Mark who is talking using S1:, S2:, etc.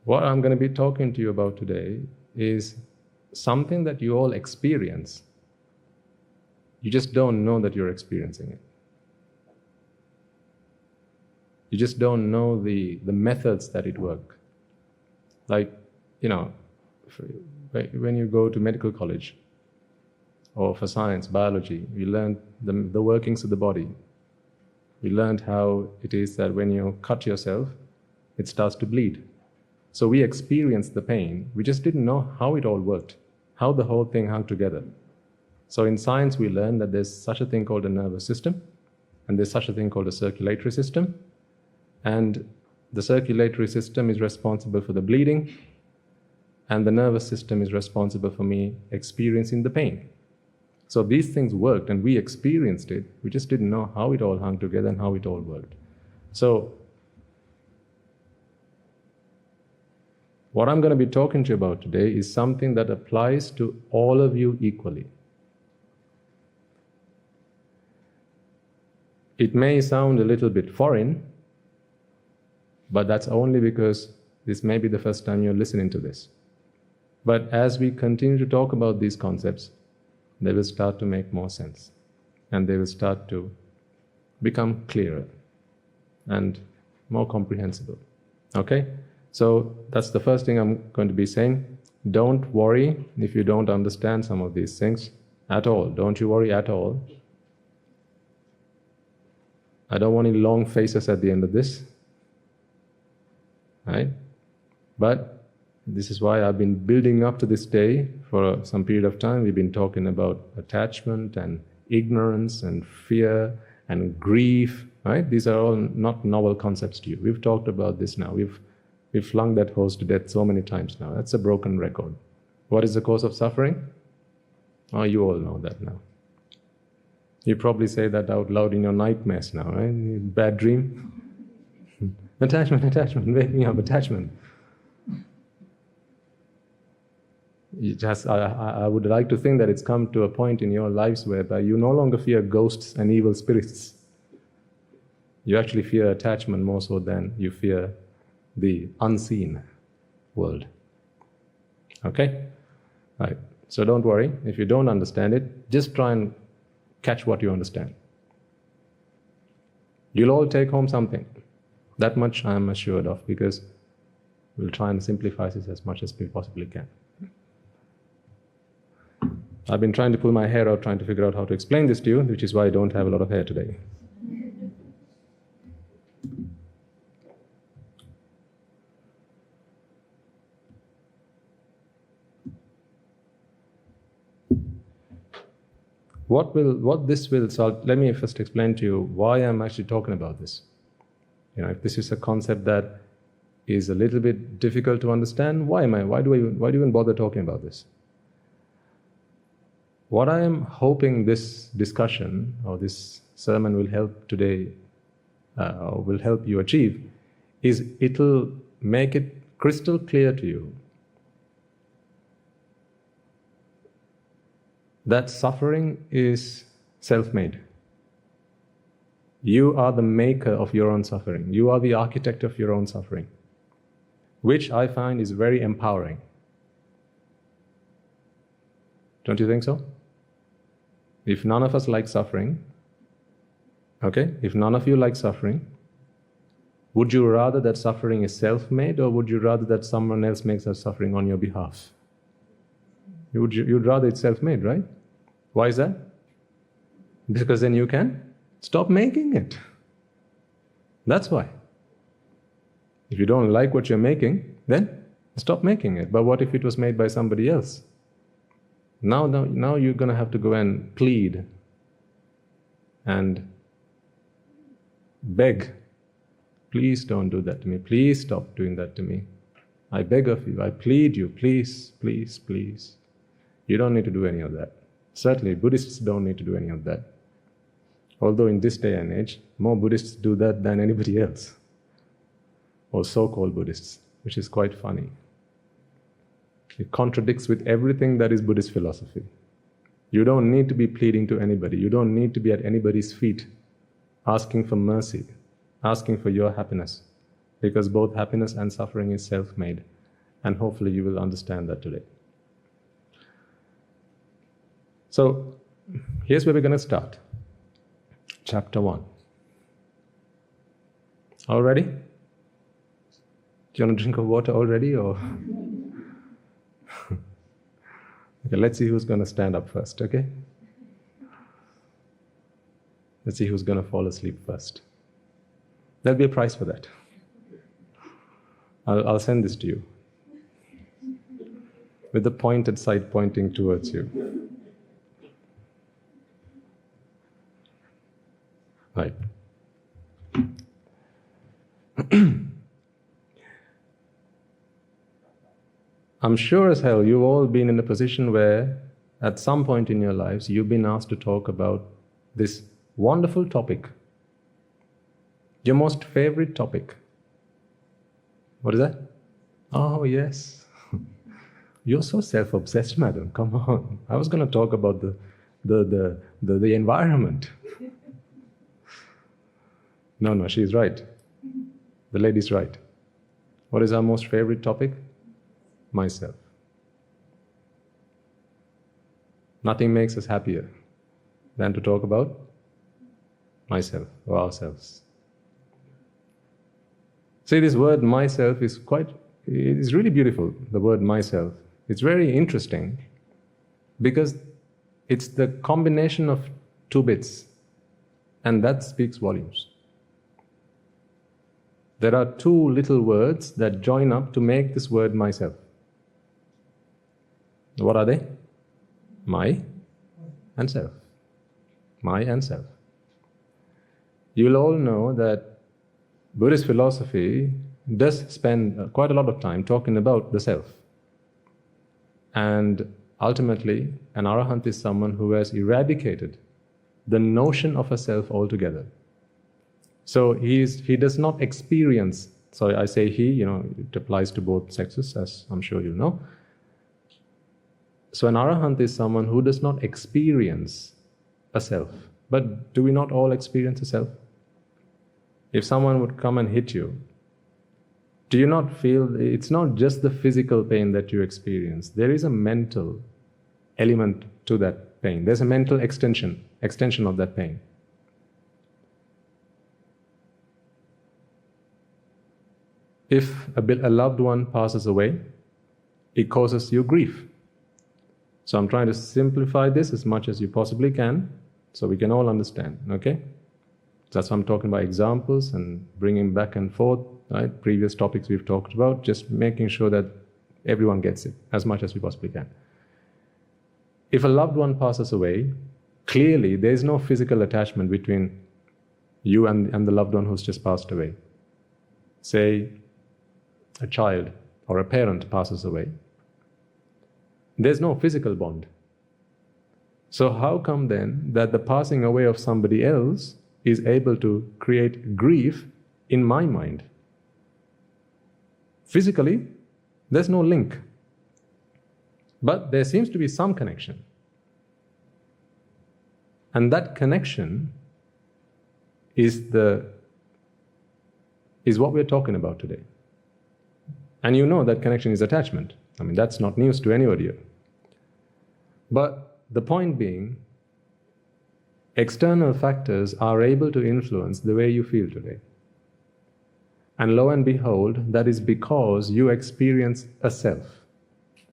S1: What I'm going to be talking to you about today is something that you all experience. You just don't know that you're experiencing it. You just don't know the methods that it work. Like, when you go to medical college or for science, biology, we learn the workings of the body. We learned how it is that when you cut yourself, it starts to bleed. So we experienced the pain. We just didn't know how it all worked, how the whole thing hung together. So in science, we learned that there's such a thing called a nervous system, and there's such a thing called a circulatory system. And the circulatory system is responsible for the bleeding, and the nervous system is responsible for me experiencing the pain. So these things worked, and we experienced it. We just didn't know how it all hung together and how it all worked. So what I'm going to be talking to you about today is something that applies to all of you equally. It may sound a little bit foreign, but that's only because this may be the first time you're listening to this. But as we continue to talk about these concepts, they will start to make more sense, and they will start to become clearer and more comprehensible. Okay? So that's the first thing I'm going to be saying. Don't worry if you don't understand some of these things at all. Don't you worry at all. I don't want any long faces at the end of this. Right? But this is why I've been building up to this day for some period of time. We've been talking about attachment and ignorance and fear and grief. Right? These are all not novel concepts to you. We've talked about this now. We've flung that horse to death so many times now. That's a broken record. What is the cause of suffering? Oh, you all know that now. You probably say that out loud in your nightmares now, right? Bad dream. Attachment, wake me up, attachment. I would like to think that it's come to a point in your lives whereby you no longer fear ghosts and evil spirits. You actually fear attachment more so than you fear the unseen world. Okay? Right. So don't worry. If you don't understand it, just try and catch what you understand. You'll all take home something. That much I am assured of, because we'll try and simplify this as much as we possibly can. I've been trying to pull my hair out, trying to figure out how to explain this to you, which is why I don't have a lot of hair today. So let me first explain to you why I'm actually talking about this. If this is a concept that is a little bit difficult to understand, why do I even bother talking about this? What I am hoping this discussion or this sermon will help today, or will help you achieve, is it'll make it crystal clear to you that suffering is self-made. You are the maker of your own suffering. You are the architect of your own suffering, which I find is very empowering. Don't you think so? If none of us like suffering, okay, if none of you like suffering, would you rather that suffering is self-made, or would you rather that someone else makes that suffering on your behalf? You'd rather it's self-made, right? Why is that? Because then you can stop making it. That's why. If you don't like what you're making, then stop making it. But what if it was made by somebody else? Now you're going to have to go and plead and beg. Please don't do that to me. Please stop doing that to me. I beg of you. I plead you. Please, please, please. You don't need to do any of that. Certainly, Buddhists don't need to do any of that. Although in this day and age, more Buddhists do that than anybody else, or so-called Buddhists, which is quite funny. It contradicts with everything that is Buddhist philosophy. You don't need to be pleading to anybody. You don't need to be at anybody's feet asking for mercy, asking for your happiness, because both happiness and suffering is self-made. And hopefully you will understand that today. So, here's where we're going to start. Chapter 1. All ready? Do you want a drink of water already, or? Okay, let's see who's going to stand up first, okay? Let's see who's going to fall asleep first. There'll be a prize for that. I'll send this to you, with the pointed side pointing towards you. Right. I'm sure as hell you've all been in a position where at some point in your lives you've been asked to talk about this wonderful topic, your most favorite topic. What is that? Oh, yes. You're so self-obsessed, madam. Come on. I was going to talk about the environment. No, she's right. The lady's right. What is our most favorite topic? Myself. Nothing makes us happier than to talk about myself or ourselves. See, this word myself is really beautiful, the word myself. It's very interesting because it's the combination of two bits, and that speaks volumes. There are two little words that join up to make this word myself. What are they? My and self. My and self. You'll all know that Buddhist philosophy does spend quite a lot of time talking about the self. And ultimately, an arahant is someone who has eradicated the notion of a self altogether. So he does not experience, so I say he, it applies to both sexes, as I'm sure you know. So an arahant is someone who does not experience a self. But do we not all experience a self? If someone would come and hit you, do you not feel, it's not just the physical pain that you experience, there is a mental element to that pain. There's a mental extension of that pain. If a loved one passes away, it causes you grief. So I'm trying to simplify this as much as you possibly can, so we can all understand, okay? That's why I'm talking about examples and bringing back and forth, right? Previous topics we've talked about, just making sure that everyone gets it as much as we possibly can. If a loved one passes away, clearly there is no physical attachment between you and the loved one who's just passed away. Say a child or a parent passes away. There's no physical bond. So how come then that the passing away of somebody else is able to create grief in my mind? Physically, there's no link. But there seems to be some connection. And that connection is what we're talking about today. And you know that connection is attachment. I mean, that's not news to anybody here. But the point being, external factors are able to influence the way you feel today. And lo and behold, that is because you experience a self.